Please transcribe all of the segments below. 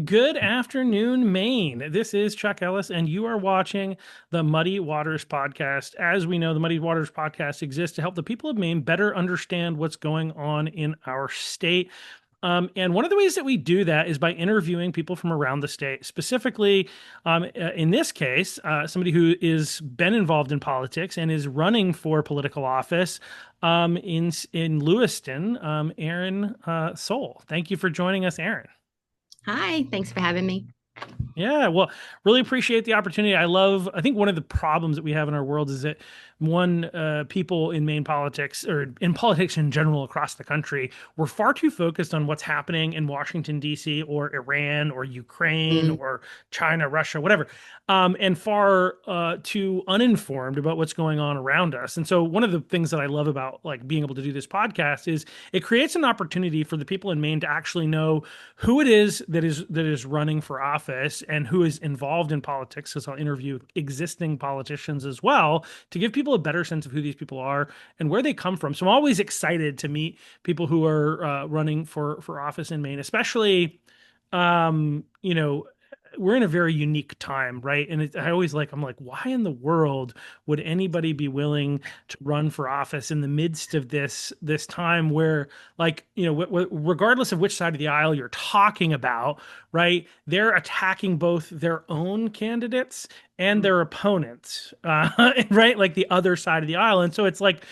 Good afternoon, Maine. This is Chuck Ellis, and you are watching the Muddy Waters Podcast. As we know, the Muddy Waters Podcast exists to help the people of Maine better understand what's going on in our state. And one of the ways that we do that is by interviewing people from around the state, specifically, in this case, somebody who is been involved in politics and is running for political office in Lewiston, Eryn Soule. Thank you for joining us, Eryn. Hi, thanks for having me. Yeah, well, really appreciate the opportunity. I think one of the problems that we have in our world is that people in Maine politics or in politics in general across the country, we're far too focused on what's happening in Washington, D.C. or Iran or Ukraine Mm, or China, Russia, whatever, and far too uninformed about what's going on around us. And so one of the things that I love about like being able to do this podcast is it creates an opportunity for the people in Maine to actually know who it is that is running for office and who is involved in politics, because I'll interview existing politicians as well to give people a better sense of who these people are and where they come from. So I'm always excited to meet people who are running for office in Maine, especially you know, we're in a very unique time, right? And I'm like, why in the world would anybody be willing to run for office in the midst of this time where, like, regardless of which side of the aisle you're talking about, right? They're attacking both their own candidates and their opponents, right? Like the other side of the aisle. And so it's like,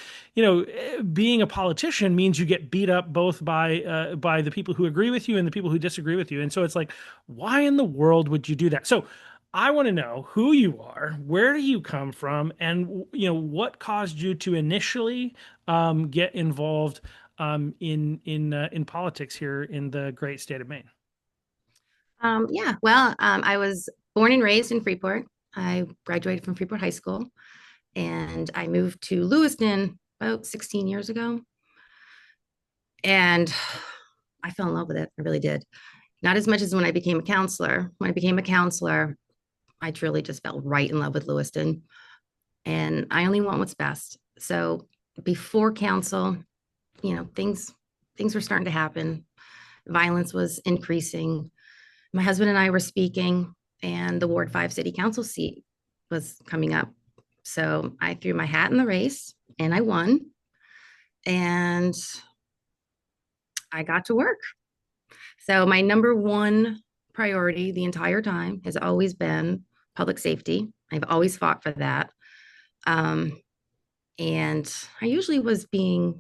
being a politician means you get beat up both by the people who agree with you and the people who disagree with you. And so it's like, why in the world would you do that? So I want to know who you are, where do you come from, and what caused you to initially get involved in politics here in the great state of Maine. I was born and raised in Freeport. I graduated from Freeport High School and I moved to Lewiston about 16 years ago. And I fell in love with it. I really did. Not as much as when I became a counselor. When I became a counselor, I truly just fell right in love with Lewiston. And I only want what's best. So before council, things were starting to happen. Violence was increasing. My husband and I were speaking, and the Ward 5 City Council seat was coming up. So I threw my hat in the race and I won. And I got to work. So my number one priority the entire time has always been public safety. I've always fought for that. And I usually was I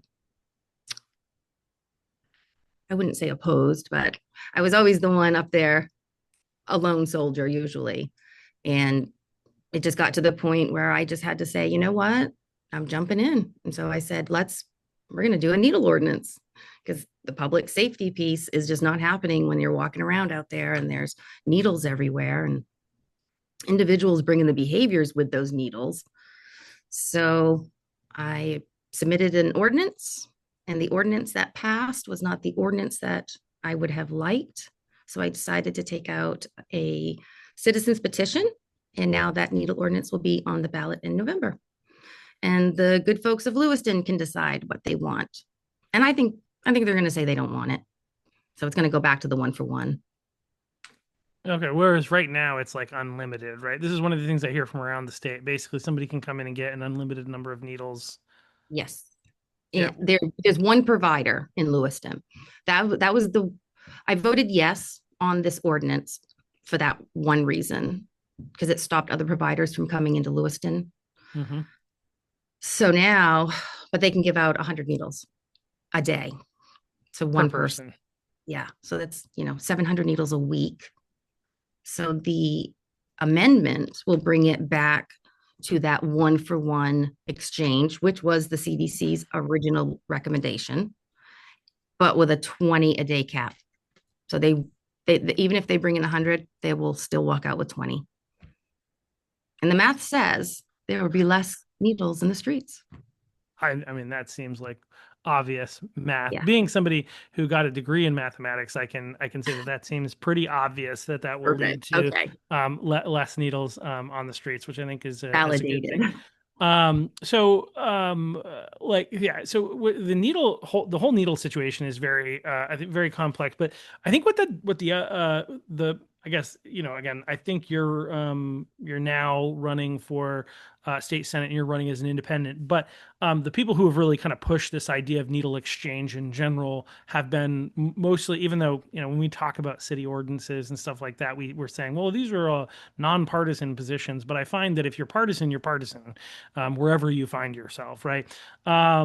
wouldn't say opposed, but I was always the one up there, a lone soldier usually. And it just got to the point where I just had to say, you know what? I'm jumping in. And so I said, we're going to do a needle ordinance, because the public safety piece is just not happening when you're walking around out there and there's needles everywhere and individuals bringing the behaviors with those needles. So I submitted an ordinance, and the ordinance that passed was not the ordinance that I would have liked. So I decided to take out a citizen's petition, and now that needle ordinance will be on the ballot in November. And the good folks of Lewiston can decide what they want. And I think they're going to say they don't want it. So it's going to go back to the 1-for-1. Okay, whereas right now it's like unlimited, right? This is one of the things I hear from around the state. Basically, somebody can come in and get an unlimited number of needles. Yes. Yeah. And there's one provider in Lewiston. That was I voted yes on this ordinance for that one reason, because it stopped other providers from coming into Lewiston. Mm-hmm. So now, but they can give out 100 needles a day. So one person. Yeah. So that's, 700 needles a week. So the amendment will bring it back to that 1-for-1 exchange, which was the CDC's original recommendation, but with a 20 a day cap. So they even if they bring in 100, they will still walk out with 20. And the math says there will be less needles in the streets. I mean, that seems like obvious math. Yeah. Being somebody who got a degree in mathematics, I can say that seems pretty obvious that will lead to less needles on the streets, which I think is a good Validated. thing. The whole needle situation is very, I think, very complex. But I think I guess, again, I think you're now running for state senate and you're running as an independent. But the people who have really kind of pushed this idea of needle exchange in general have been mostly, even though, when we talk about city ordinances and stuff like that, we're saying, well, these are nonpartisan positions. But I find that if you're partisan, you're partisan wherever you find yourself, right? I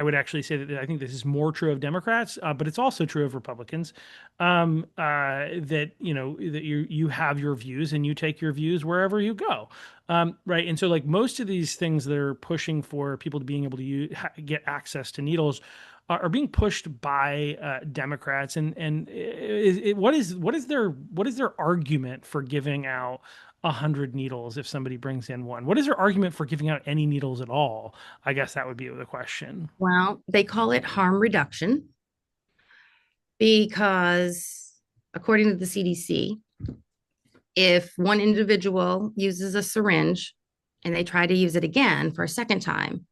would actually say that I think this is more true of Democrats, but it's also true of Republicans. That you have your views and you take your views wherever you go, right? And so, like, most of these things that are pushing for people to being able to get access to needles are being pushed by Democrats. What is their argument for giving out 100 needles if somebody brings in one? What is their argument for giving out any needles at all? I guess that would be the question. Well, they call it harm reduction because, according to the CDC, if one individual uses a syringe and they try to use it again for a second time,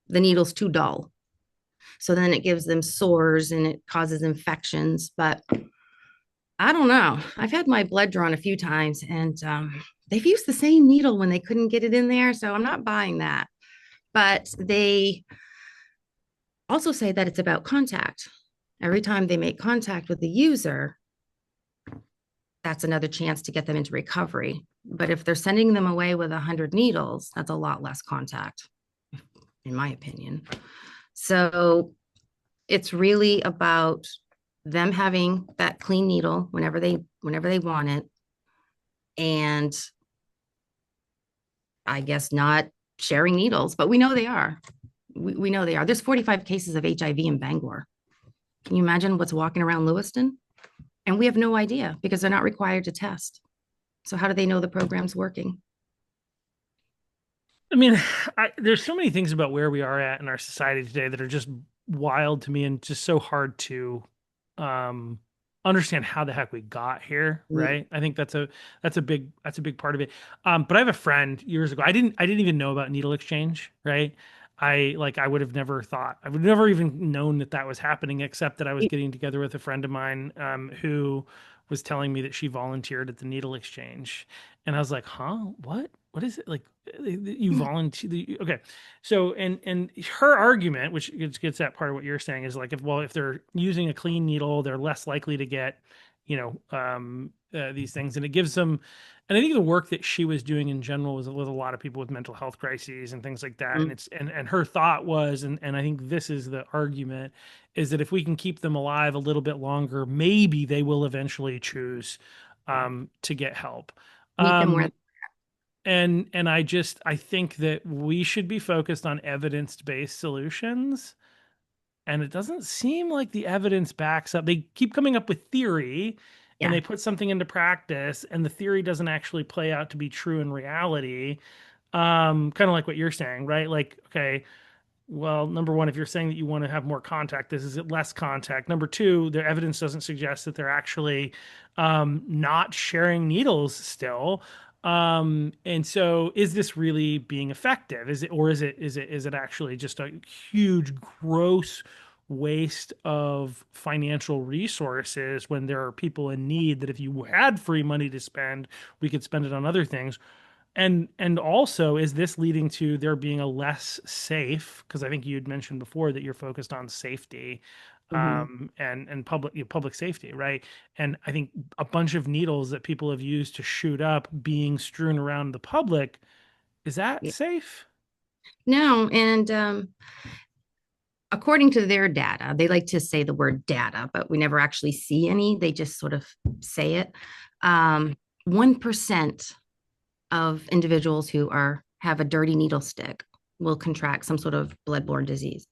the needle's too dull. So then it gives them sores and it causes infections. But I don't know. I've had my blood drawn a few times and they've used the same needle when they couldn't get it in there. So I'm not buying that. But they also say that it's about contact. Every time they make contact with the user, that's another chance to get them into recovery. But if they're sending them away with 100 needles, that's a lot less contact, in my opinion. So it's really about them having that clean needle whenever they want it. And I guess not sharing needles, but we know they are. We know they are. There's 45 cases of HIV in Bangor. Can you imagine what's walking around Lewiston? And we have no idea because they're not required to test. So how do they know the program's working? I mean, there's so many things about where we are at in our society today that are just wild to me and just so hard to um, understand how the heck we got here, right? I think that's a big part of it. But I have a friend years ago. I didn't even know about needle exchange, right? I would have never thought, I would never even known that that was happening, except that I was getting together with a friend of mine who was telling me that she volunteered at the needle exchange, and I was like, huh, what is it like? You volunteer? Okay, so and her argument, which gets that part of what you're saying, is like, if they're using a clean needle, they're less likely to get, these things, and it gives them. And I think the work that she was doing in general was with a lot of people with mental health crises and things like that. And her thought was, and I think this is the argument, is that if we can keep them alive a little bit longer, maybe they will eventually choose to get help. Meet them where. Um, and I think that we should be focused on evidence-based solutions. And it doesn't seem like the evidence backs up. They keep coming up with theory and Yeah. they put something into practice, and the theory doesn't actually play out to be true in reality. Kind of like what you're saying, right? Like, okay, well, number one, if you're saying that you want to have more contact, this is less contact. Number two, their evidence doesn't suggest that they're actually not sharing needles still. And so, is this really being effective? Is it actually just a huge, gross waste of financial resources when there are people in need that if you had free money to spend, we could spend it on other things? And also, is this leading to there being a less safe? Because I think you had mentioned before that you're focused on safety, Mhm. and public safety, right? And I think a bunch of needles that people have used to shoot up being strewn around the public, is that Yeah. safe? No, and according to their data, they like to say the word data, but we never actually see any. They just sort of say it. 1% of individuals who have a dirty needle stick will contract some sort of bloodborne disease.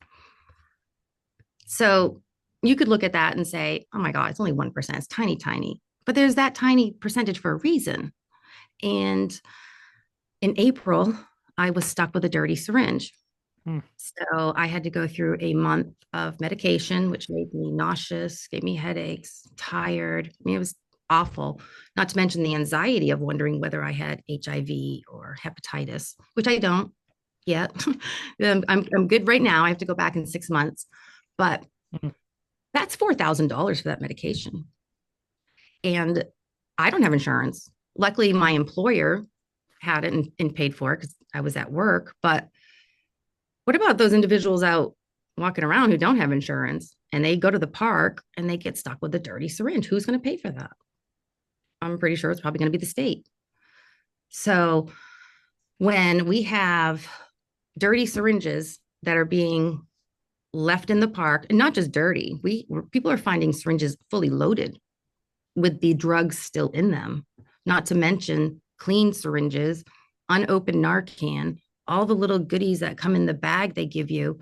So you could look at that and say, oh my God, it's only 1%. It's tiny, tiny. But there's that tiny percentage for a reason. And in April, I was stuck with a dirty syringe. Hmm. So I had to go through a month of medication, which made me nauseous, gave me headaches, tired. I mean, it was awful, not to mention the anxiety of wondering whether I had HIV or hepatitis, which I don't. yet. I'm good right now. I have to go back in 6 months, but Mhm. that's $4,000 for that medication. And I don't have insurance. Luckily, my employer had it and paid for it because I was at work. But what about those individuals out walking around who don't have insurance and they go to the park and they get stuck with a dirty syringe? Who's going to pay for that? I'm pretty sure it's probably going to be the state. So when we have dirty syringes that are being left in the park, and not just dirty, people are finding syringes fully loaded with the drugs still in them, not to mention clean syringes, unopened Narcan, all the little goodies that come in the bag they give you,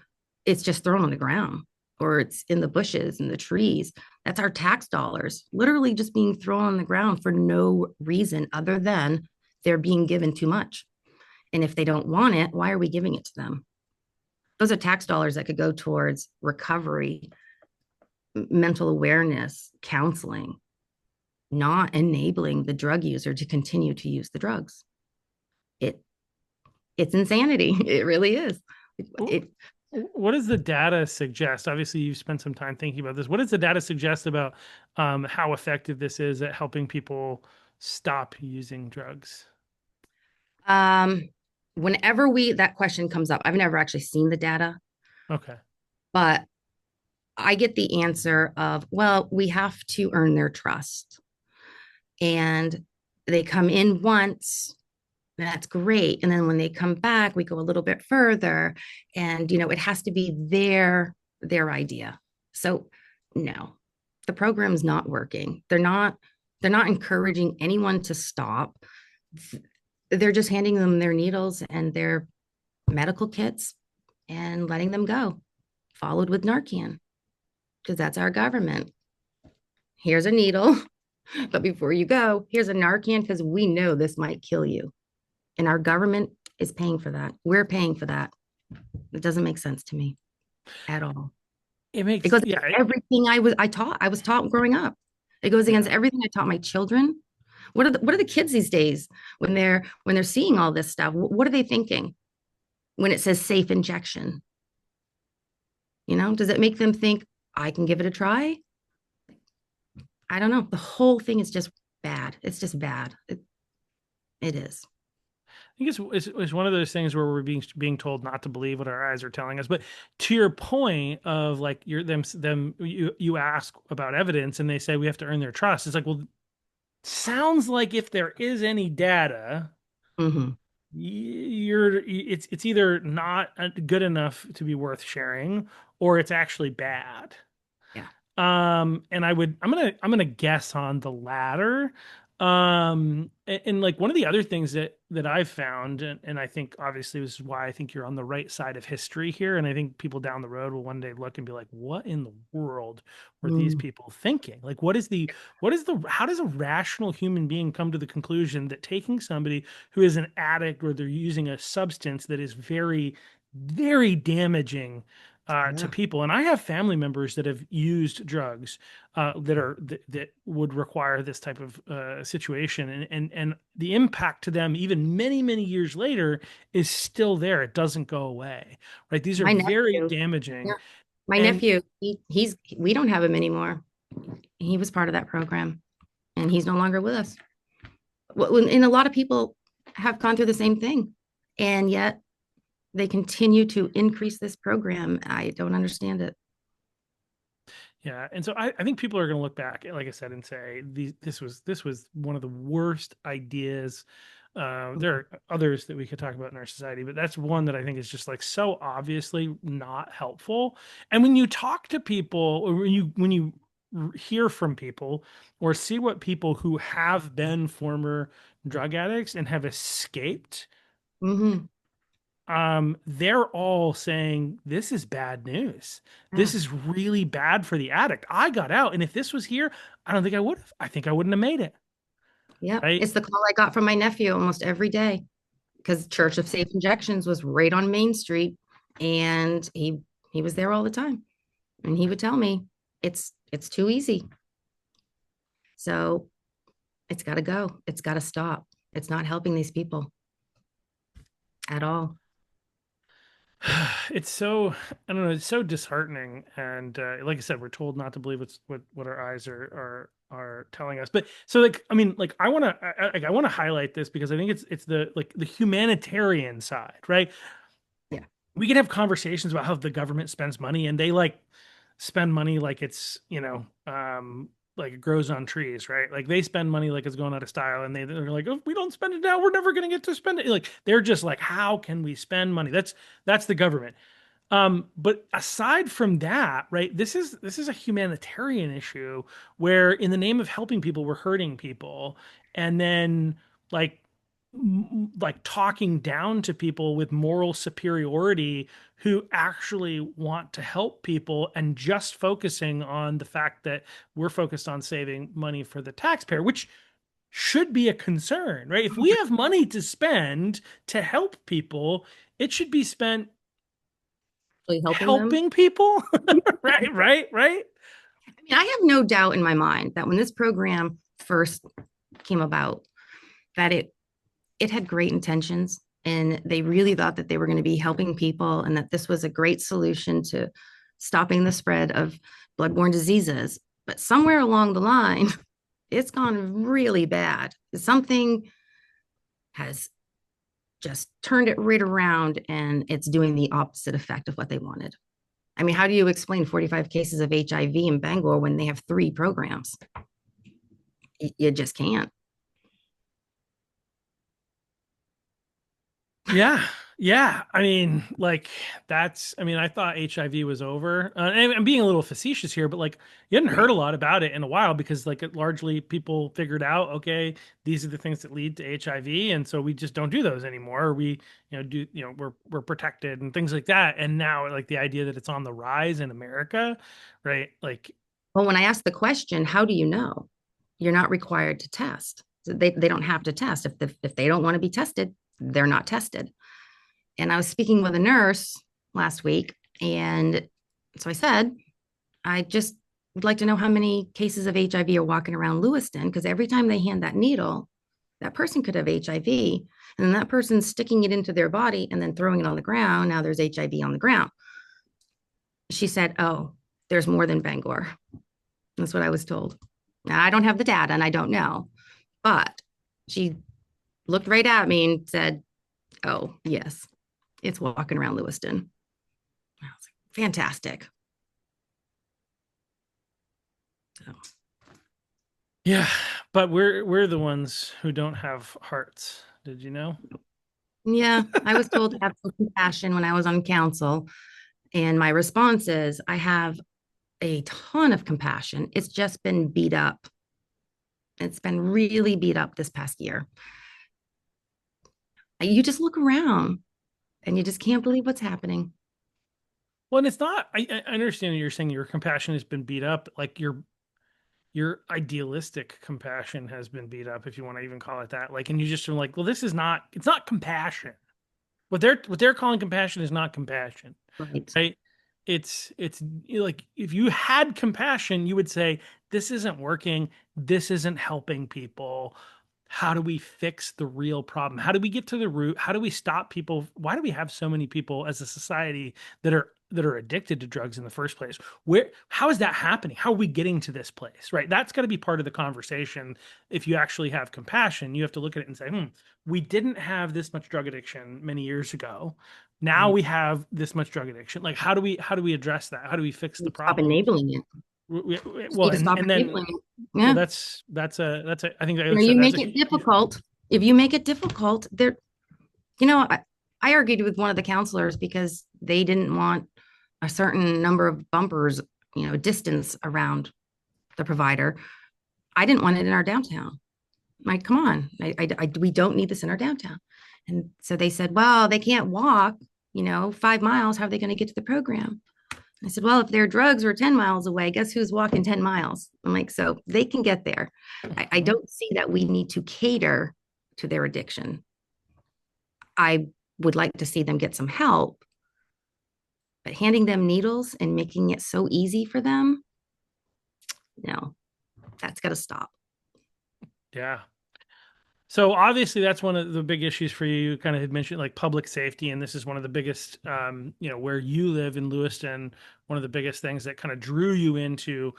it's just thrown on the ground or it's in the bushes and the trees. That's our tax dollars, literally just being thrown on the ground for no reason other than they're being given too much. And if they don't want it, why are we giving it to them? Those are tax dollars that could go towards recovery, mental awareness, counseling, not enabling the drug user to continue to use the drugs. It it's insanity. It really is. It What does the data suggest? Obviously, you've spent some time thinking about this. What does the data suggest about how effective this is at helping people stop using drugs? um whenever we that question comes up, I've never actually seen the data, Okay. but I get the answer of, well, we have to earn their trust. And they come in once, that's great. And then when they come back, we go a little bit further and it has to be their idea. So no, the program's not working. They're not encouraging anyone to stop. They're just handing them their needles and their medical kits and letting them go, followed with Narcan, because that's our government. Here's a needle, but before you go, here's a Narcan because we know this might kill you. And our government is paying for that. We're paying for that. It doesn't make sense to me at all. It It makes, goes yeah, against everything I was taught growing up. It goes against yeah. everything I taught my children. What are the kids these days when they're seeing all this stuff? What are they thinking when it says safe injection? Does it make them think I can give it a try? I don't know. The whole thing is just bad. It's just bad. It is. I think it's one of those things where we're being told not to believe what our eyes are telling us. But to your point of like you ask about evidence and they say we have to earn their trust. It's like, well, sounds like if there is any data, Hmm. it's either not good enough to be worth sharing or it's actually bad. Yeah. And I'm gonna guess on the latter. And like one of the other things that I've found, and I think obviously this is why I think you're on the right side of history here, and I think people down the road will one day look and be like, what in the world were these Mm. people thinking? Like, how does a rational human being come to the conclusion that taking somebody who is an addict or they're using a substance that is very, very damaging to Yeah. people. And I have family members that have used drugs that would require this type of situation, and the impact to them, even many many years later, is still there. It doesn't go away, right? These are My very nephew. damaging, Yeah. My and nephew, we don't have him anymore. He was part of that program and he's no longer with us. And a lot of people have gone through the same thing. And yet they continue to increase this program. I don't understand it. yeah, and so I think people are going to look back, like I said, and say this was one of the worst ideas. There are others that we could talk about in our society, but that's one that I think is just like so obviously not helpful. And when you talk to people, or when you hear from people, or see what people who have been former drug addicts and have escaped, Hmm. they're all saying this is bad news. This Yeah. is really bad for the addict. I got out, and if this was here, I don't think I would have. I think I wouldn't have made it. Yeah. Right? It's the call I got from my nephew almost every day because Church of Safe Injections was right on Main Street and he was there all the time. And he would tell me it's too easy. So it's got to go. It's got to stop. It's not helping these people at all. It's so, I don't know, it's so disheartening. And like I said, we're told not to believe what our eyes are telling us. But so like, I mean, like I want to highlight this because I think it's the like the humanitarian side, right? Yeah. We can have conversations about how the government spends money and they like spend money like it's, like it grows on trees, right? Like they spend money like it's going out of style and they're like, oh, if we don't spend it now, we're never going to get to spend it. Like they're just like, how can we spend money? That's the government. But aside from that, right, this is a humanitarian issue where in the name of helping people, we're hurting people. And then like like talking down to people with moral superiority who actually want to help people and just focusing on the fact that we're focused on saving money for the taxpayer, which should be a concern, right? If we have money to spend to help people, it should be spent Really helping them. helping people. Right. I mean, I have no doubt in my mind that when this program first came about, that it had great intentions and they really thought that they were going to be helping people and that this was a great solution to stopping the spread of bloodborne diseases. But somewhere along the line, it's gone really bad. Something has just turned it right around and it's doing the opposite effect of what they wanted. I mean, how do you explain 45 cases of HIV in Bangor when they have 3 programs? You just can't. Yeah. Yeah. I mean, like I mean, I thought HIV was over. And I'm being a little facetious here, but like you hadn't heard Right. a lot about it in a while because like it largely people figured out, okay, these are the things that lead to HIV. And so we just don't do those anymore. We, we're protected and things like that. And now like the idea that it's on the rise in America, right? Like, Well, when I ask the question, how do you know? You're not required to test. So they don't have to test. If they don't want to be tested, they're not tested. And I was speaking with a nurse last week. And so I said, I just would like to know how many cases of HIV are walking around Lewiston, because every time they hand that needle, that person could have HIV. And then that person's sticking it into their body and then throwing it on the ground. Now there's HIV on the ground. She said, oh, there's more than Bangor. That's what I was told. Now, I don't have the data and I don't know, but she looked right at me and said, oh, yes, it's walking around Lewiston. I was like, fantastic. So, yeah, but we're the ones who don't have hearts. Did you know? yeah, I was told to have some compassion when I was on council. And my response is, I have a ton of compassion. It's just been beat up. It's been really beat up this past year. You just look around and you just can't believe what's happening. Well, and it's not. I understand you're saying your compassion has been beat up. Like your idealistic compassion has been beat up, if you want to even call it that. Like, and you just are like, well, this is not. It's not compassion. What they're calling compassion is not compassion, Right. right? It's like if you had compassion, you would say, this isn't working. This isn't helping people. How do we fix the real problem? How do we get to the root? How do we stop people? Why do we have so many people as a society that are addicted to drugs in the first place? How is that happening? How are we getting to this place? Right? That's got to be part of the conversation. If you actually have compassion, you have to look at it and say, we didn't have this much drug addiction many years ago. Now Right. we have this much drug addiction. Like how do we address that? How do we fix the Stop problem? enabling it. Just Well, need to and stop and then enabling it. well, Yeah. that's a I think like I You said that's make a it huge. difficult. If you make it difficult, there, you know, I argued with one of the counselors because they didn't want a certain number of bumpers, distance around the provider. I didn't want it in our downtown. Like, come on, we don't need this in our downtown. And so they said, well, they can't walk, 5 miles. How are they going to get to the program? I said, well, if their drugs were 10 miles away, guess who's walking 10 miles? I'm like, so they can get there. I Mhm. don't see that we need to cater to their addiction. I would like to see them get some help, but handing them needles and making it so easy for them, no, that's got to stop. Yeah. So obviously that's one of the big issues for you. You kind of had mentioned like public safety, and this is one of the biggest, where you live in Lewiston, one of the biggest things that kind of drew you into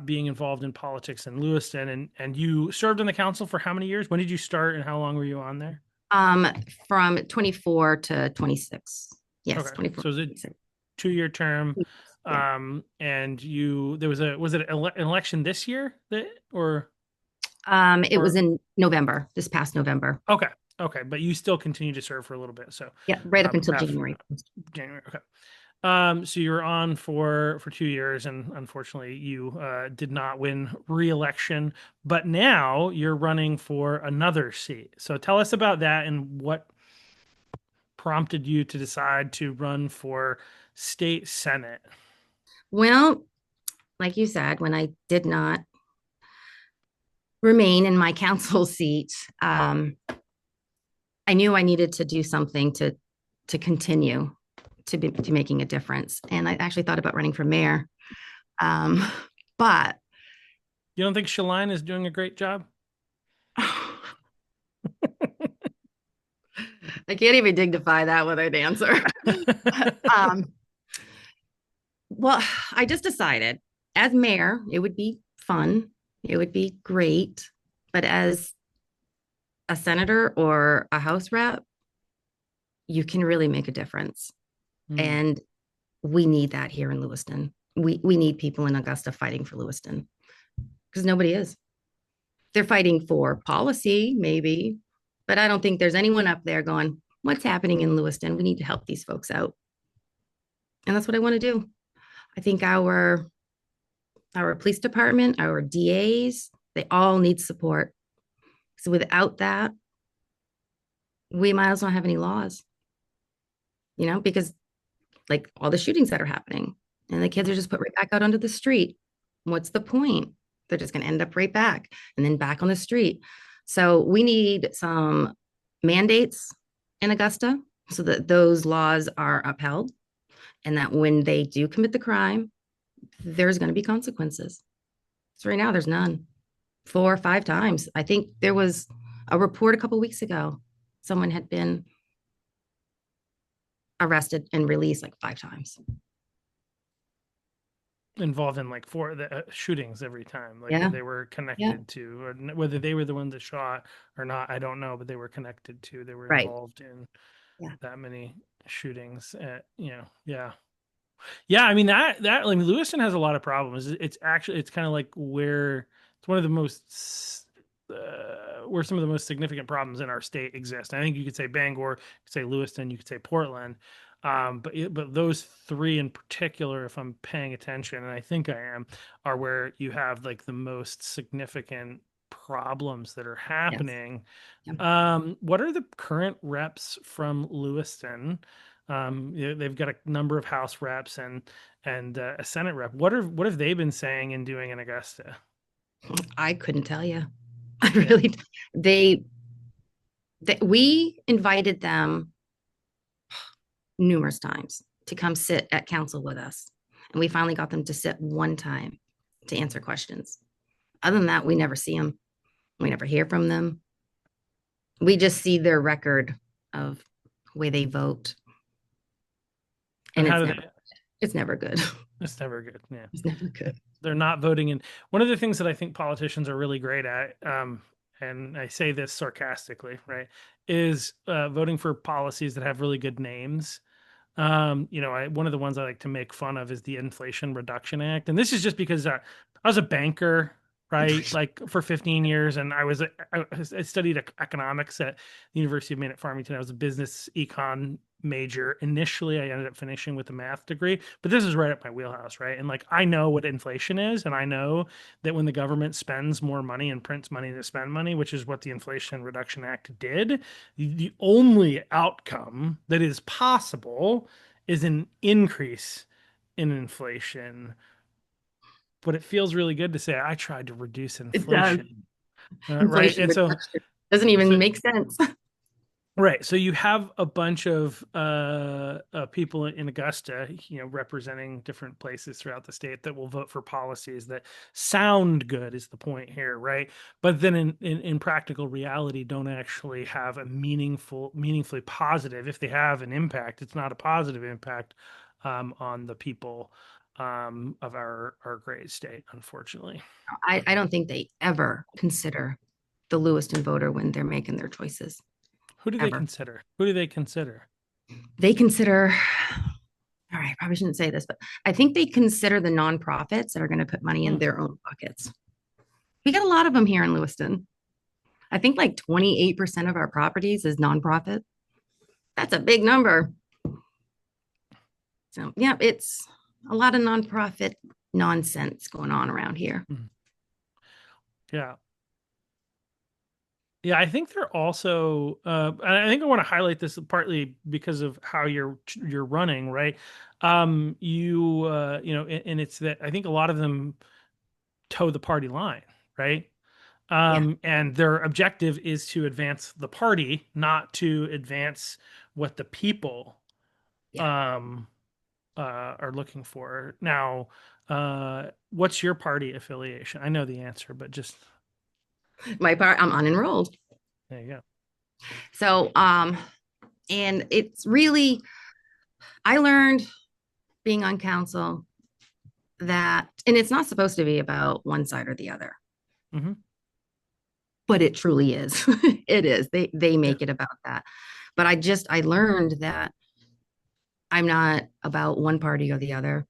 being involved in politics in Lewiston. And you served on the council for how many years? When did you start, and how long were you on there? Um, from 24 to 26. Yes, Okay, 24 so to is it 26. 2 year term? Yeah. And you there was it an election this year that It was or in November, this past November. okay, okay, but you still continue to serve for a little bit. So Yeah, right up until past January. January. Okay. So you were on for 2 years, and unfortunately, you did not win re-election. But now you're running for another seat. So tell us about that and what prompted you to decide to run for state senate. Well, like you said, when I did not remain in my council seat, I knew I needed to do something to continue to making a difference. And I actually thought about running for mayor. Um, but You don't think Shaline is doing a great job? I can't even dignify that with an answer. um, well, I just decided as mayor, it would be fun, it would be great. But as a senator or a house rep, you can really make a difference. Hmm. And we need that here in Lewiston. We need people in Augusta fighting for Lewiston because nobody is. They're fighting for policy, maybe, but I don't think there's anyone up there going, what's happening in Lewiston? We need to help these folks out. And that's what I want to do. I think our police department, our DAs, they all need support. So without that, we might as well have any laws, because like all the shootings that are happening and the kids are just put right back out onto the street. What's the point? They're just going to end up right back and then back on the street. So we need some mandates in Augusta so that those laws are upheld and that when they do commit the crime, there's going to be consequences. So right now, there's none. 4 or 5 times. I think there was a report a couple of weeks ago. Someone had been arrested and released like 5 times. Involved in like four the shootings every time, like where Yeah. they were Yeah. connected to, or whether they were the ones that shot or not, I don't know, but they were connected to, they were Right. involved in Yeah. that many shootings. Yeah, yeah. I mean that like Lewiston has a lot of problems. It's actually it's kind of like where it's one of the most where some of the most significant problems in our state exist. I think you could say Bangor, you could say Lewiston, you could say Portland, but those three in particular, if I'm paying attention, and I think I am, are where you have like the most significant problems that are Yes. happening. Yeah. What are the current reps from Lewiston? They've got a number of House reps and a Senate rep. What have they been saying and doing in Augusta? I couldn't tell you. I Yeah. really, they, we invited them numerous times to come sit at council with us. And we finally got them to sit one time to answer questions. Other than that, we never see them. We never hear from them. We just see their record of the way they vote. And And how it's do never, they? it's never good. It's never good. Yeah. It's never good. They're not voting in. One of the things that I think politicians are really great at, and I say this sarcastically, right, is voting for policies that have really good names. One of the ones I like to make fun of is the Inflation Reduction Act, and this is just because I was a banker, right, like for 15 years, and I studied economics at the University of Maine at Farmington. I was a business econ major initially. I ended up finishing with a math degree, but this is right up my wheelhouse, right? And like I know what inflation is, and I know that when the government spends more money and prints money to spend money, which is what the Inflation Reduction Act did, the only outcome that is possible is an increase in inflation. But it feels really good to say I tried to reduce It does. inflation, right? Inflation And so, reduction doesn't so even make sense. Right. So you have a bunch of people in Augusta, representing different places throughout the state that will vote for policies that sound good is the point here, right? But then in practical reality don't actually have a meaningfully positive. If they have an impact, it's not a positive impact on the people of our great state, unfortunately. I don't think they ever consider the Lewiston voter when they're making their choices, Who do they ever. consider? Who do they consider? They consider, all right, I probably shouldn't say this, but I think they consider the nonprofits that are going to put money in Hmm. their own pockets. We got a lot of them here in Lewiston. I think like 28% of our properties is nonprofit. That's a big number. So, yeah, it's a lot of nonprofit nonsense going on around here. Mhm. Yeah. Yeah, I think they're also. And I think I want to highlight this partly because of how you're running, right? And it's that I think a lot of them toe the party line, right? Yeah, And their objective is to advance the party, not to advance what the people yeah. um, are looking for. Now, what's your party affiliation? I know the answer, but just My part, I'm unenrolled. there you go. So, and it's really, I learned being on council that, and it's not supposed to be about one side or the other, Hmm. but it truly is. It is. They Yeah. make it about that. But I learned that I'm not about one party or the other.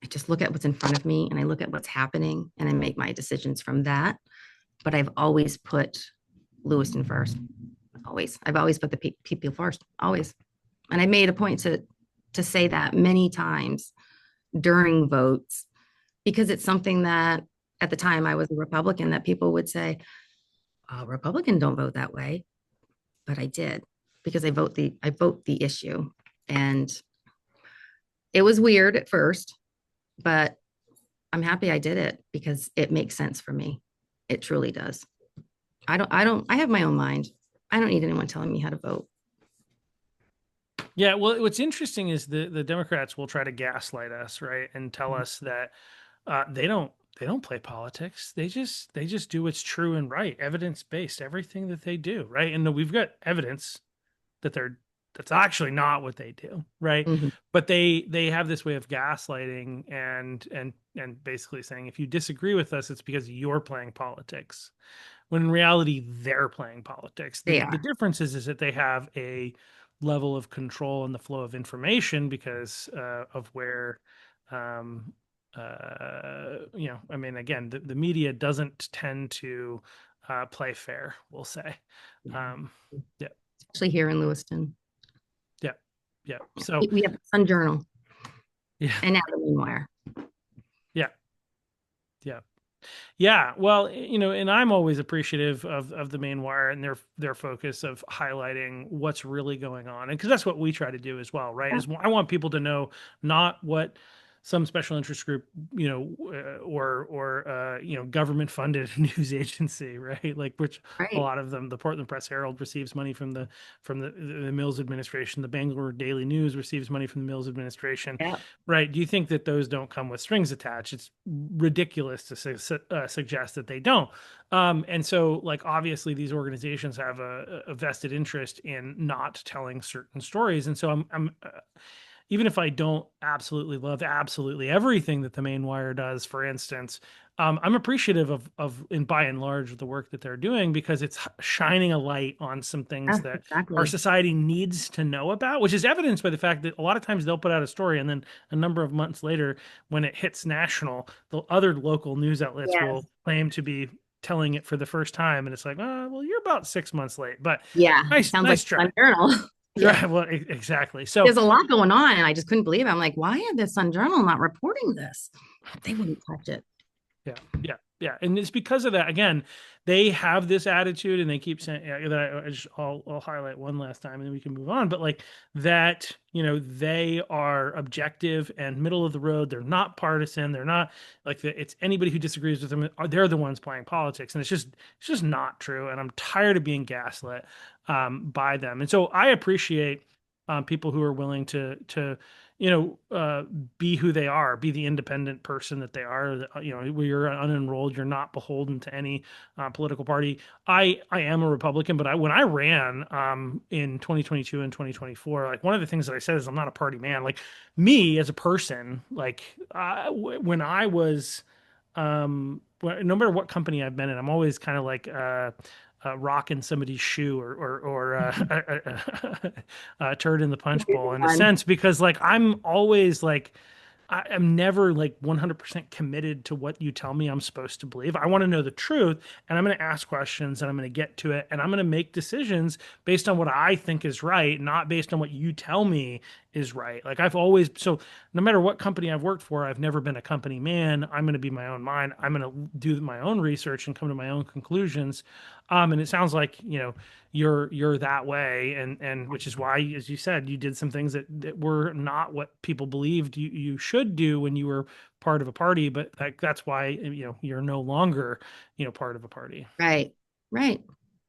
I just look at what's in front of me and I look at what's happening and I make my decisions from that. But I've always put Lewiston first. Always. I've always put the people first. Always. And I made a point to say that many times during votes because it's something that at the time I was a Republican that people would say, oh, Republican don't vote that way. But I did because I vote the issue. And it was weird at first, but I'm happy I did it because it makes sense for me. It truly does. I have my own mind. I don't need anyone telling me how to vote. Yeah, well, what's interesting is the Democrats will try to gaslight us, right, and tell us that they don't play politics. They just do what's true and right, evidence based, everything that they do, right? And we've got evidence that that's actually not what they do, right? Mhm. But they have this way of gaslighting and basically saying if you disagree with us, it's because you're playing politics. When in reality, they're playing politics. The They the are. difference is that they have a level of control in the flow of information because of where um I mean, again, the media doesn't tend to play fair, we'll say. Yeah. um yeah, Especially here in Lewiston. yeah, yeah. So We have the Sun Journal yeah, and now the Wire. yeah, yeah. Yeah, well, and I'm always appreciative of the Maine Wire and their focus of highlighting what's really going on, and because that's what we try to do as well, right? Yeah, Is I want people to know not what some special interest group, or government funded news agency, right? Like which a right. lot of them, the Portland Press Herald receives money from the Mills administration, the Bangor Daily News receives money from the Mills administration, Yeah. right? Do you think that those don't come with strings attached? It's ridiculous to suggest that they don't. And so, like, obviously, these organizations have a vested interest in not telling certain stories. And so, even if I don't absolutely love absolutely everything that the Maine Wire does, for instance, I'm appreciative of, in by and large, the work that they're doing because it's shining a light on some things Yeah, that our exactly. society needs to know about, which is evidenced by the fact that a lot of times they'll put out a story and then a number of months later, when it hits national, the other local news outlets Yes. will claim to be telling it for the first time, and it's like, oh, well, you're about 6 months late, but Yeah. nice, Sounds like nice the try. Sun Journal. Yeah. Right. Well, exactly. So There's a lot going on, and I just couldn't believe it. I'm like, why is the Sun Journal not reporting this? They wouldn't touch it. yeah, yeah. Yeah, and it's because of that. Again, they have this attitude, and they keep saying that. I'll highlight one last time, and then we can move on. But like that, they are objective and middle of the road. They're not partisan. They're not like it's anybody who disagrees with them. They're the ones playing politics, and it's just not true. And I'm tired of being gaslit by them. And so I appreciate people who are willing to you know, uh, be who they are, be the independent person that they are. Where you're unenrolled, you're not beholden to any political party. I am a Republican, but when I ran in 2022 and 2024, like one of the things that I said is I'm not a party man. Like me as a person, like when I was, no matter what company I've been in, I'm always kind of like. Rocking somebody's shoe or a turd in the punch bowl in a One. sense because like I'm always like I'm never like 100% committed to what you tell me I'm supposed to believe. I want to know the truth and I'm going to ask questions and I'm going to get to it and I'm going to make decisions based on what I think is right, not based on what you tell me is right. Like I've always, so no matter what company I've worked for, I've never been a company man. I'm going to be my own mind. I'm going to do my own research and come to my own conclusions. And it sounds like, you're that way and which is why, as you said, you did some things that were not what people believed you should do when you were part of a party, but that's why you're no longer part of a party. Right. Right.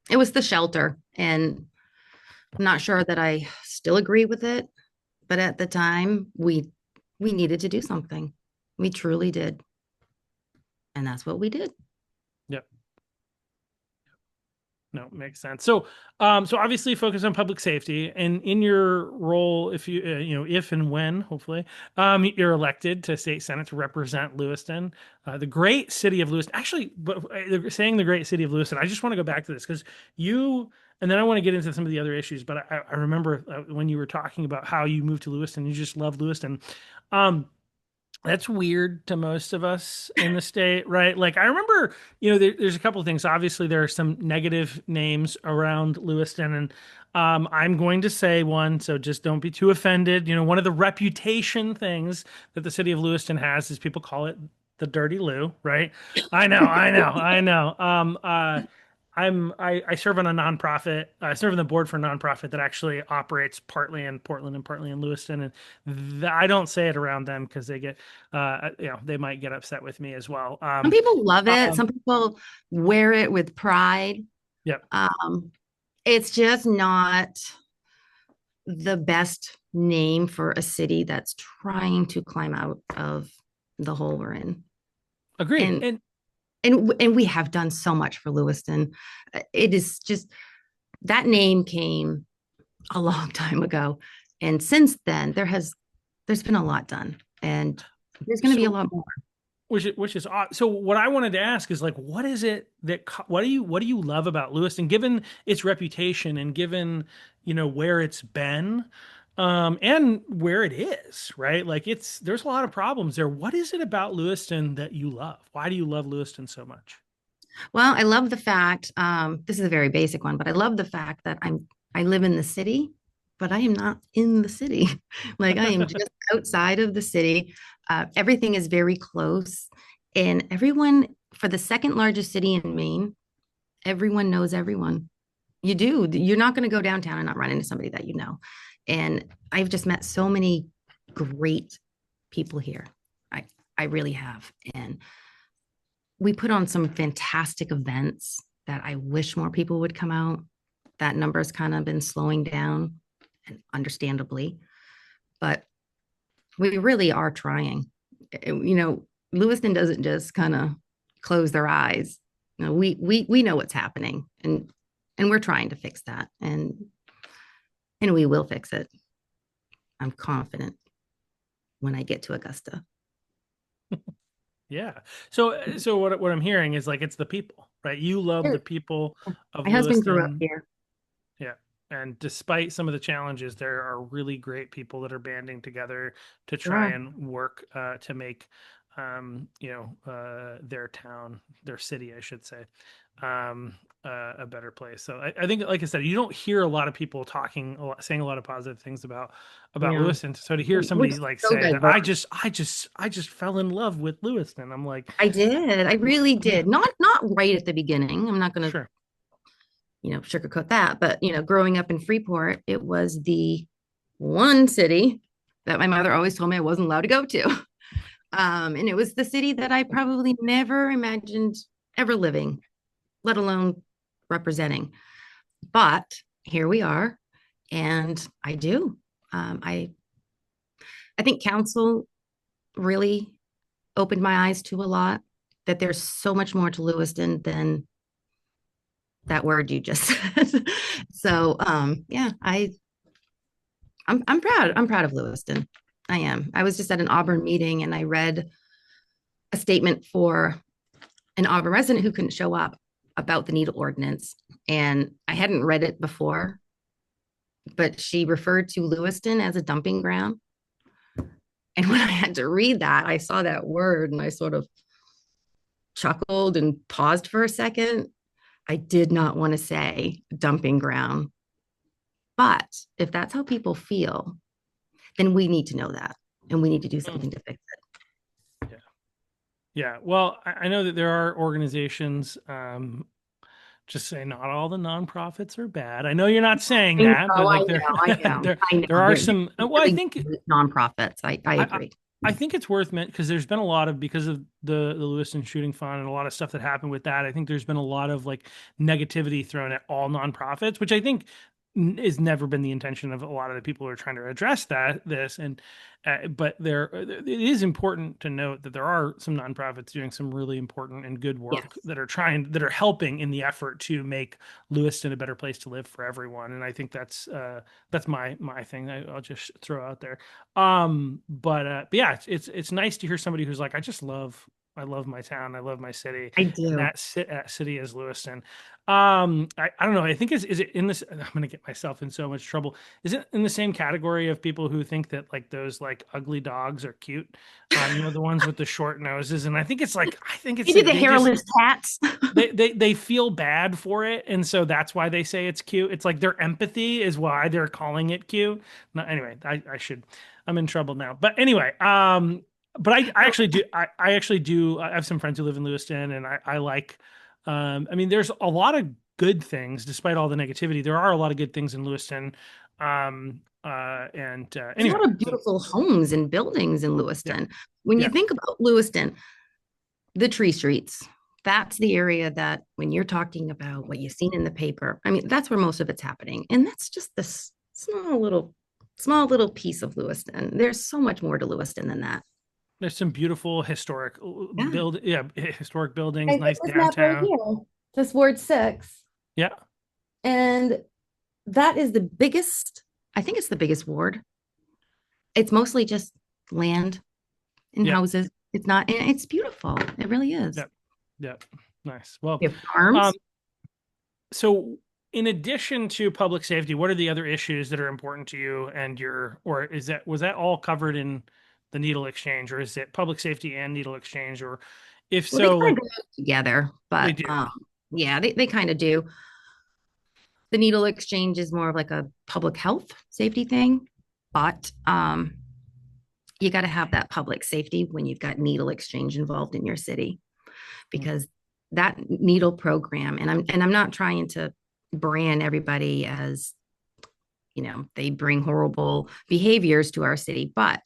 It was the shelter. And I'm not sure that I still agree with it, but at the time we needed to do something. We truly did. And that's what we did. Yep. No, makes sense. So, so obviously focus on public safety, and in your role, if if and when, hopefully, you're elected to state senate to represent Lewiston, the great city of Lewiston. Actually, but saying the great city of Lewiston, I just want to go back to this because and then I want to get into some of the other issues. But I remember when you were talking about how you moved to Lewiston, you just love Lewiston. Um, that's weird to most of us in the state, right? Like I remember, there's a couple of things. Obviously, there are some negative names around Lewiston, and I'm going to say one, so just don't be too offended. One of the reputation things that the city of Lewiston has is people call it the Dirty Lou, right? I know, I know, I know. I serve on a nonprofit. I serve on the board for a nonprofit that actually operates partly in Portland and partly in Lewiston, and I don't say it around them because they get, they might get upset with me as well. Some people love it. Um, Some people wear it with pride. yeah, It's just not the best name for a city that's trying to climb out of the hole we're in. agreed. And and we have done so much for Lewiston. It is just that name came a long time ago, and since then there's been a lot done, and there's going to be a So lot more. which is odd. So what I wanted to ask is like, what is it that what do you love about Lewiston, given its reputation and given where it's been, and where it is, right? Like there's a lot of problems there. What is it about Lewiston that you love? Why do you love Lewiston so much? Well, I love the fact, this is a very basic one, but I love the fact that I live in the city, but I am not in the city. Like I am just outside of the city. Everything is very close. And everyone, for the second largest city in Maine, everyone knows everyone. You do. You're not going to go downtown and not run into somebody that you know. And I've just met so many great people here. I I really have. And we put on some fantastic events that I wish more people would come out. That number's kind of been slowing down, and understandably, but we really are trying. Lewiston doesn't just kind of close their eyes. We know what's happening, and we're trying to fix that, and we will fix it. I'm confident when I get to Augusta. Yeah. So what I'm hearing is like it's the people, right? You love the Sure. people of My husband grew up Lewiston. here. Yeah. And despite some of the challenges, there are really great people that are banding together to There try are. and work to make their town, their city, I should say, a better place. So I think, like I said, you don't hear a lot of people saying a lot of positive things about Yeah. Lewiston. So to hear We're somebody like so say that diverse. I just fell in love with Lewiston, I'm like, I did. I really yeah, did. Not right at the beginning. I'm not going to, sure, sugarcoat that, but growing up in Freeport, it was the one city that my mother always told me I wasn't allowed to go to. And it was the city that I probably never imagined ever living, let alone representing. But here we are, and I do. I think council really opened my eyes to a lot. That there's so much more to Lewiston than that word you just said. So yeah, I'm proud. I'm proud of Lewiston. I am. I was just at an Auburn meeting and I read a statement for an Auburn resident who couldn't show up about the needle ordinance. And I hadn't read it before, but she referred to Lewiston as a dumping ground. And when I had to read that, I saw that word and I sort of chuckled and paused for a second. I did not want to say dumping ground. But if that's how people feel, then we need to know that and we need to do mm, something to fix yeah, yeah. Well, I know that there are organizations. Just say not all the nonprofits are bad. I know you're not saying it. that, Oh, but I like know, I know, I there know. are They're some. Well, I really think nonprofits. I I, agree. I think it's worth mentioning because there's been a lot of because of the Lewiston shooting fund and a lot of stuff that happened with that. I think there's been a lot of like negativity thrown at all nonprofits, which I think has never been the intention of a lot of the people who are trying to address this. And but it is important to note that there are some nonprofits doing some really important and good Yes, work that are helping in the effort to make Lewiston a better place to live for everyone. And I think that's my thing. I'll just throw out there. But yeah, it's nice to hear somebody who's like, I love my town, I love my city, I and do. that city is Lewiston. I don't know. I think is it in this? I'm gonna get myself in so much trouble. Is it in the same category of people who think that like those like ugly dogs are cute? The ones with the short noses, and I think it's Maybe that the they just hairless cats. they feel bad for it, and so that's why they say it's cute. It's like their empathy is why they're calling it cute. No, anyway, I should. I'm in trouble now. But anyway, but I actually do. I actually do. I have some friends who live in Lewiston, and I like. I mean, there's a lot of good things despite all the negativity. There are a lot of good things in Lewiston. And There's a anyway, lot of so beautiful homes and buildings in yeah, Lewiston. When you yeah. think about Lewiston, the tree streets, that's the area that when you're talking about what you've seen in the paper, I mean, that's where most of it's happening. And that's just this small little piece of Lewiston. There's so much more to Lewiston than that. There's some beautiful Yeah. historic buildings, I get nice this map right downtown. here. This Ward 6. Yeah, And that is the biggest, I think it's the biggest ward. It's mostly just land and yeah, houses. It's not, and it's beautiful. It really is. yeah, yeah. Nice. Well, We have um, farms. so in addition to public safety, what are the other issues that are important to you and or was that all covered in the needle exchange, or is it public safety and needle exchange, or if Well, they so, kind of like go together, they but do? yeah, they kind of do. The needle exchange is more of like a public health safety thing, but you got to have that public safety when you've got needle exchange involved in your city Mm, because that needle program, and I'm not trying to brand everybody as they bring horrible behaviors to our city, but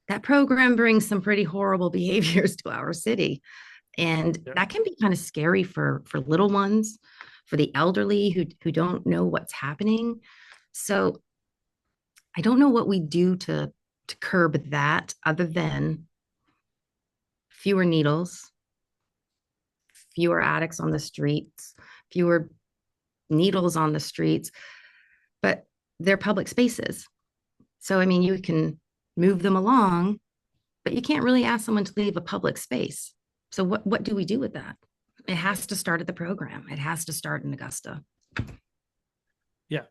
that program brings some pretty horrible behaviors to our city. And yeah, that can be kind of scary for little ones, for the elderly who don't know what's happening. So I don't know what we do to curb that other than fewer needles, fewer addicts on the streets, fewer needles on the streets, but they're public spaces. So I mean, you can move them along, but you can't really ask someone to leave a public space. So what do we do with that? It has to start at the program. It has to start in Augusta. yeah.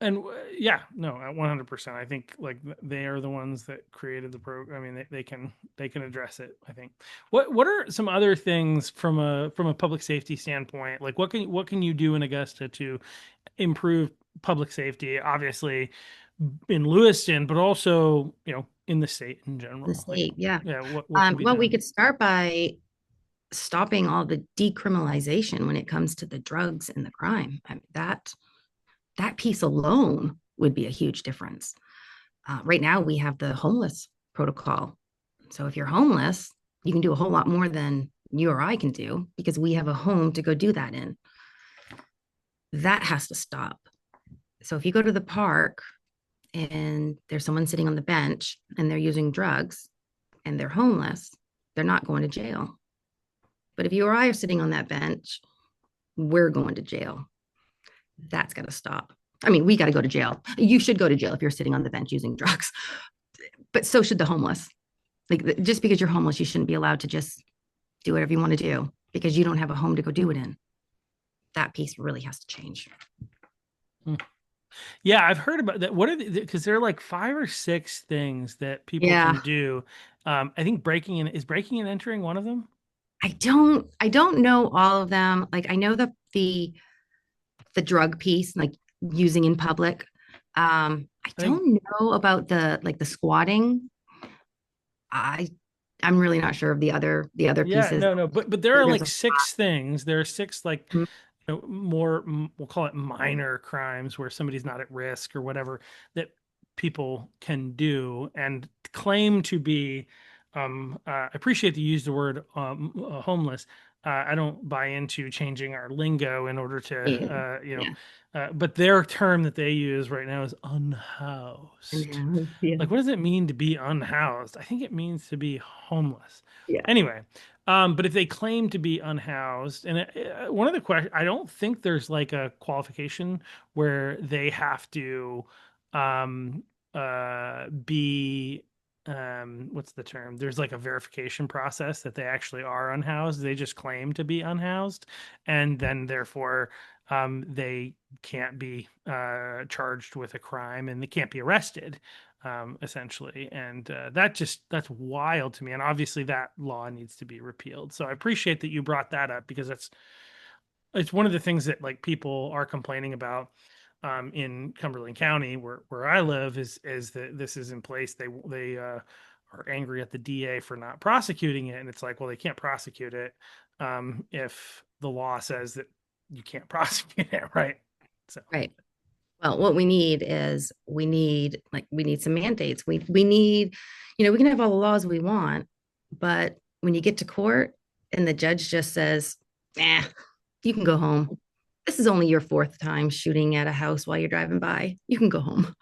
And yeah, no, at 100%. I think like they are the ones that created the program. I mean, they can address it. I think. What are some other things from a public safety standpoint? Like what can you do in Augusta to improve public safety? Obviously, in Lewiston, but also in the state in The general. Like state, yeah. yeah, what can be Well, we done? could start by stopping all the decriminalization when it comes to the drugs and the crime. I mean, that piece alone would be a huge difference. Right now, we have the homeless protocol. So if you're homeless, you can do a whole lot more than you or I can do because we have a home to go do that in. That has to stop. So if you go to the park and there's someone sitting on the bench and they're using drugs and they're homeless, they're not going to jail. But if you or I are sitting on that bench, we're going to jail. That's got to stop. I mean, we got to go to jail. You should go to jail if you're sitting on the bench using drugs, but so should the homeless. Like, just because you're homeless, you shouldn't be allowed to just do whatever you want to do because you don't have a home to go do it in. That piece really has to change. Hmm. Yeah, I've heard about that. What are because there are like 5 or 6 things that people Yeah. can do. I think breaking and entering one of them. I don't know all of them. Like I know the drug piece, like using in public. I I think don't know about the squatting. I I'm really not sure of the other yeah, pieces. no, but there are There's like a 6 things. There are 6 like mm, more we'll call it minor crimes where somebody's not at risk or whatever that people can do and claim to be I appreciate that you use the word homeless. I don't buy into changing our lingo in order to yeah, yeah, but their term that they use right now is unhoused. yeah, Like what does it mean to be unhoused? I think it means to be homeless. yeah. Anyway, but if they claim to be unhoused, and one of the questions, I don't think there's like a qualification where they have to um, be, what's the term? There's like a verification process that they actually are unhoused. They just claim to be unhoused, and then therefore they can't be charged with a crime and they can't be arrested essentially. And that's wild to me. And obviously that law needs to be repealed. So I appreciate that you brought that up because it's one of the things that like people are complaining about in Cumberland County where I live is that this is in place. They are angry at the DA for not prosecuting it. And it's like, well, they can't prosecute it if the law says that you can't prosecute it, right? So Right. Well, what we need some mandates. We need, we can have all the laws we want, but when you get to court and the judge just says, you can go home. This is only your fourth time shooting at a house while you're driving by. You can go home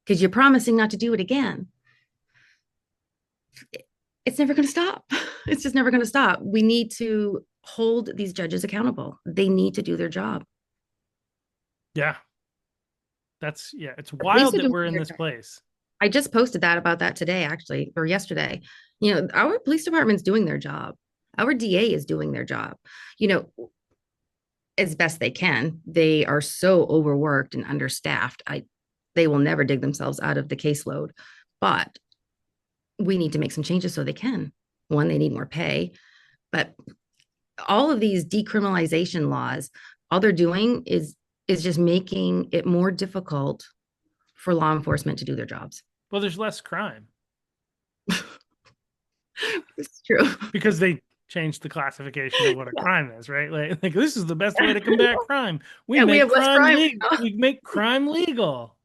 because you're promising not to do it again. It's never going to stop. It's just never going to stop. We need to hold these judges accountable. They need to do their job. yeah, yeah, it's The police wild are that doing we're in their this job. place. I just posted that about that today, actually, or yesterday. Our police department's doing their job. Our DA is doing their job, you know, as best they can. They are so overworked and understaffed. They will never dig themselves out of the caseload, but we need to make some changes so they can. One, they need more pay, but all of these decriminalization laws, all they're doing is just making it more difficult for law enforcement to do their jobs. Well, there's less crime It's true. because they changed the classification of what a crime is, right? Like this is the best way to combat crime. We Yeah, we make have less crime crime. legal. We make crime legal.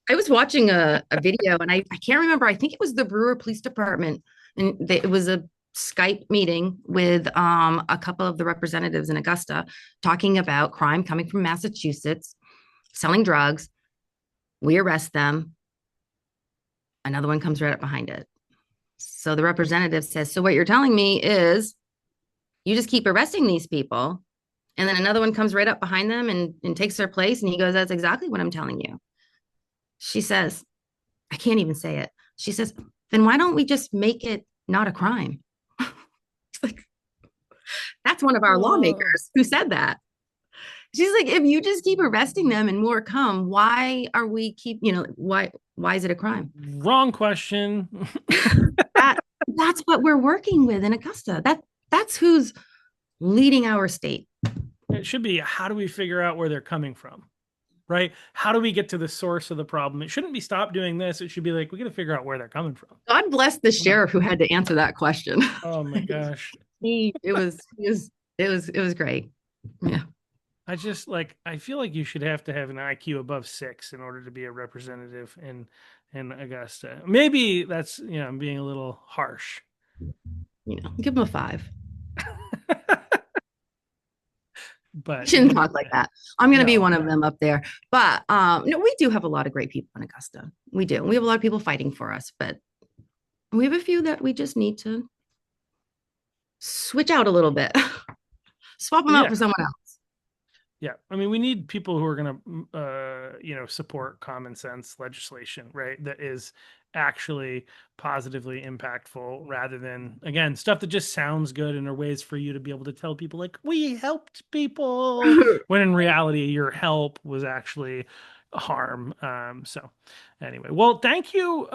I was watching a video and I can't remember. I think it was the Brewer Police Department. And it was a Skype meeting with a couple of the representatives in Augusta talking about crime coming from Massachusetts, selling drugs. We arrest them. Another one comes right up behind it. So the representative says, so what you're telling me is you just keep arresting these people. And then another one comes right up behind them and takes their place. And he goes, that's exactly what I'm telling you. She says, I can't even say it. She says, then why don't we just make it not a crime? It's like, that's one of our Whoa. lawmakers who said that. She's like, if you just keep arresting them and more come, why are we keep, why is it a crime? Wrong question. That that's what we're working with in Augusta. That's who's leading our state. It should be, how do we figure out where they're coming from? Right? How do we get to the source of the problem? It shouldn't be stop doing this. It should be like, we got to figure out where they're coming from. God bless the sheriff who had to answer that question. Oh my gosh. It was great. Yeah. I just like, I feel like you should have to have an IQ above 6 in order to be a representative in Augusta. Maybe that's, I'm being a little harsh. Give them a 5. But I shouldn't talk like that. I'm going to be No. one of them up there. But no, we do have a lot of great people in Augusta. We do. We have a lot of people fighting for us, but we have a few that we just need to switch out a little bit, swap them out for someone else. Yeah, I mean, we need people who are going to, support common sense legislation, right? That is actually positively impactful, rather than, again, stuff that just sounds good and are ways for you to be able to tell people like, we helped people, when in reality your help was actually harm. So anyway, well, thank you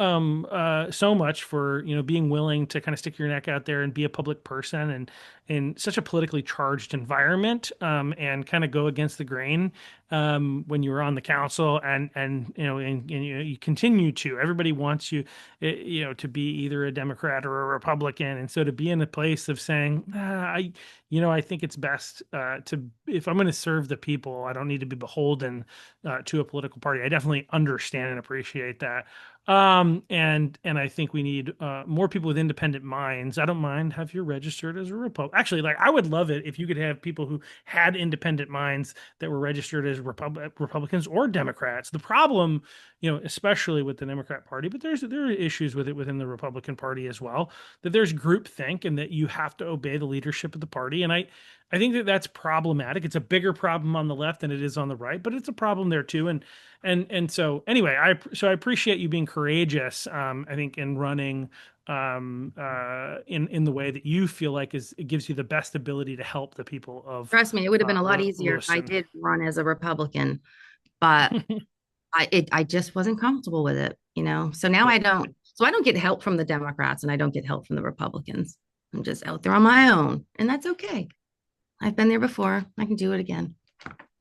so much for being willing to kind of stick your neck out there and be a public person, and in such a politically charged environment, and kind of go against the grain when you were on the council, and you continue to. Everybody wants you to be either a Democrat or a Republican, and so to be in a place of saying, I think it's best to, if I'm going to serve the people, I don't need to be beholden to a political party. I definitely understand and appreciate that. And I think we need more people with independent minds. I don't mind have you registered as a Republican. Actually, like, I would love it if you could have people who had independent minds that were registered as Republicans or Democrats. The problem, especially with the Democrat Party, but there are issues with it within the Republican Party as well, that there's groupthink and that you have to obey the leadership of the party. And I think that that's problematic. It's a bigger problem on the left than it is on the right, but it's a problem there too. And so anyway, I appreciate you being courageous. I think in running in the way that you feel like it gives you the best ability to help the people of. Trust me, it would have been a lot easier if I Lewiston. did run as a Republican, but I just wasn't comfortable with it, So now I don't get help from the Democrats and I don't get help from the Republicans. I'm just out there on my own, and that's okay. I've been there before. I can do it again.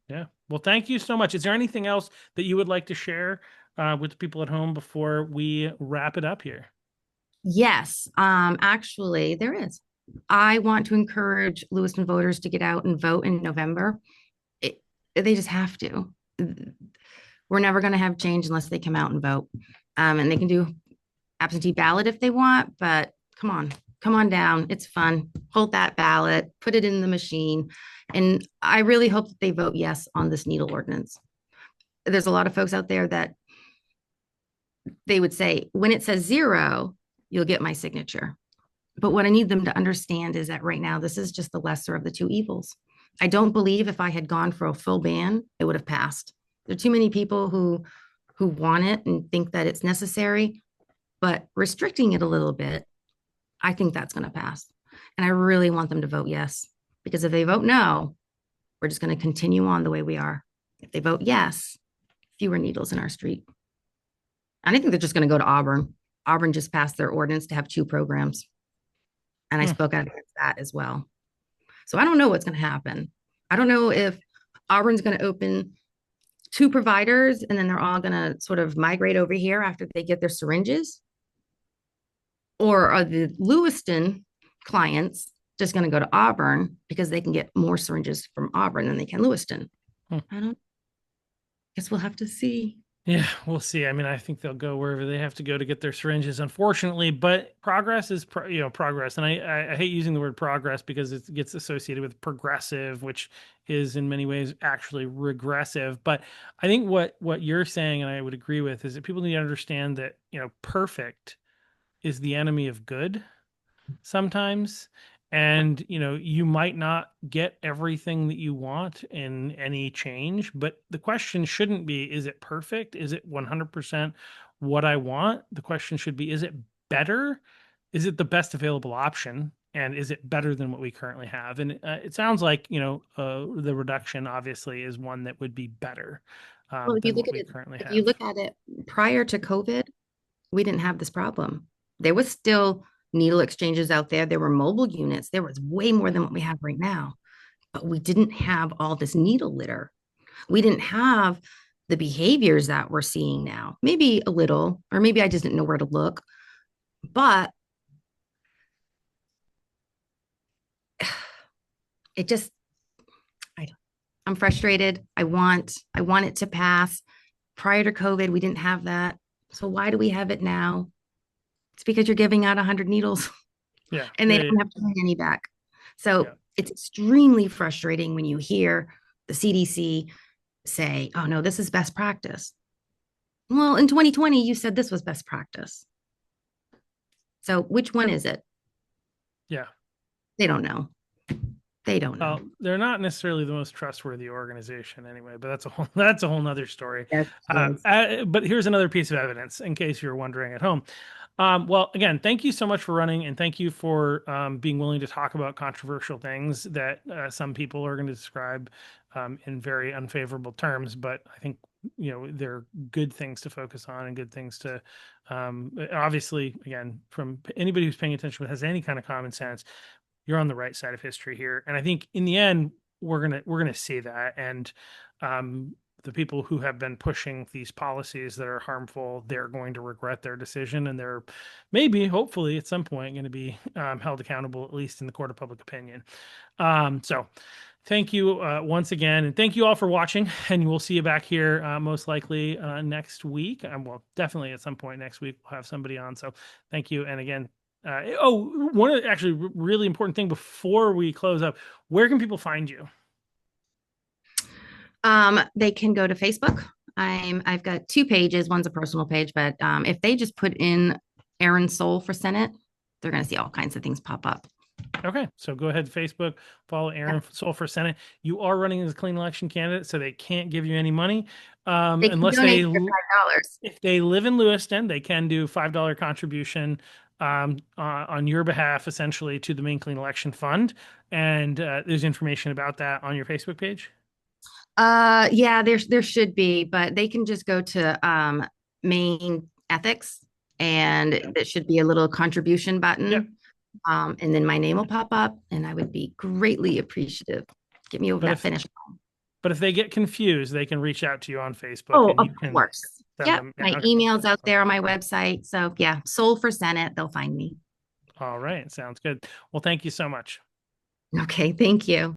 Yeah. Well, thank you so much. Is there anything else that you would like to share with the people at home before we wrap it up here? Yes, actually, there is. I want to encourage Lewiston voters to get out and vote in November. They just have to. We're never going to have change unless they come out and vote. And they can do absentee ballot if they want, but come on down. It's fun. Hold that ballot, put it in the machine. And I really hope that they vote yes on this needle ordinance. There's a lot of folks out there that they would say, when it says 0, you'll get my signature. But what I need them to understand is that right now, this is just the lesser of the two evils. I don't believe if I had gone for a full ban, it would have passed. There are too many people who want it and think that it's necessary, but restricting it a little bit, I think that's going to pass. And I really want them to vote yes, because if they vote no, we're just going to continue on the way we are. If they vote yes, fewer needles in our street. And I think they're just going to go to Auburn. Auburn just passed their ordinance to have 2 programs. And I spoke out against that as well. So I don't know what's going to happen. I don't know if Auburn's going to open 2 providers and then they're all going to sort of migrate over here after they get their syringes. Or are the Lewiston clients just going to go to Auburn because they can get more syringes from Auburn than they can Lewiston? I guess we'll have to see. Yeah, we'll see. I mean, I think they'll go wherever they have to go to get their syringes, unfortunately, but progress is, progress. And I hate using the word progress because it gets associated with progressive, which is in many ways actually regressive. But I think what you're saying, and I would agree with, is that people need to understand that, perfect is the enemy of good sometimes. And, you might not get everything that you want in any change, but the question shouldn't be, is it perfect? Is it 100% what I want? The question should be, is it better? Is it the best available option? and is it better than what we currently have? And it sounds like, the reduction obviously is one that would be better Well, than what we currently if you have. look at it prior to COVID, we didn't have this problem. There was still needle exchanges out there. There were mobile units. There was way more than what we have right now, but we didn't have all this needle litter. We didn't have the behaviors that we're seeing now. Maybe a little, or maybe I just didn't know where to look. But it just, I, I'm frustrated. I want it to pass. Prior to COVID, we didn't have that. So why do we have it now? It's because you're giving out 100 needles Yeah. and they don't have to pay any back. So it's extremely frustrating when you hear the CDC say, oh, no, this is best practice. Well, in 2020, you said this was best practice. So which one is it? Yeah. They don't know. They don't know. They're not necessarily the most trustworthy organization anyway, but that's a whole nother story. Yes, but here's another piece of evidence in case you're wondering at home. Well, again, thank you so much for running, and thank you for being willing to talk about controversial things that some people are going to describe in very unfavorable terms. But I think they're good things to focus on and good things to obviously, again, from anybody who's paying attention, has any kind of common sense, you're on the right side of history here. And I think in the end, we're gonna see that. And the people who have been pushing these policies that are harmful, they're going to regret their decision, and they're maybe, hopefully, at some point, going to be held accountable, at least in the court of public opinion. So. Thank you once again, and thank you all for watching. And we'll see you back here most likely next week. Well, definitely at some point next week we'll have somebody on. So thank you, and again, one actually really important thing before we close up: where can people find you? They can go to Facebook. I've got 2 pages. One's a personal page, but if they just put in Eryn Soule for Senate, they're going to see all kinds of things pop up. Okay, so go ahead to Facebook, follow Eryn Soule for Senate. You are running as a clean election candidate, so they can't give you any money unless if they live in Lewiston, they can do $5 contribution on your behalf, essentially, to the Maine Clean Election Fund. And there's information about that on your Facebook page. Yeah, there should be, but they can just go to Maine Ethics, and it should be a little contribution button. Yep. And then my name will pop up, and I would be greatly appreciative. Get me over that finish line. But if they get confused, they can reach out to you on Facebook. Oh, of course. Yeah, my email's out there on my website. So yeah, Soule for Senate, they'll find me. All right, sounds good. Well, thank you so much. Okay, thank you.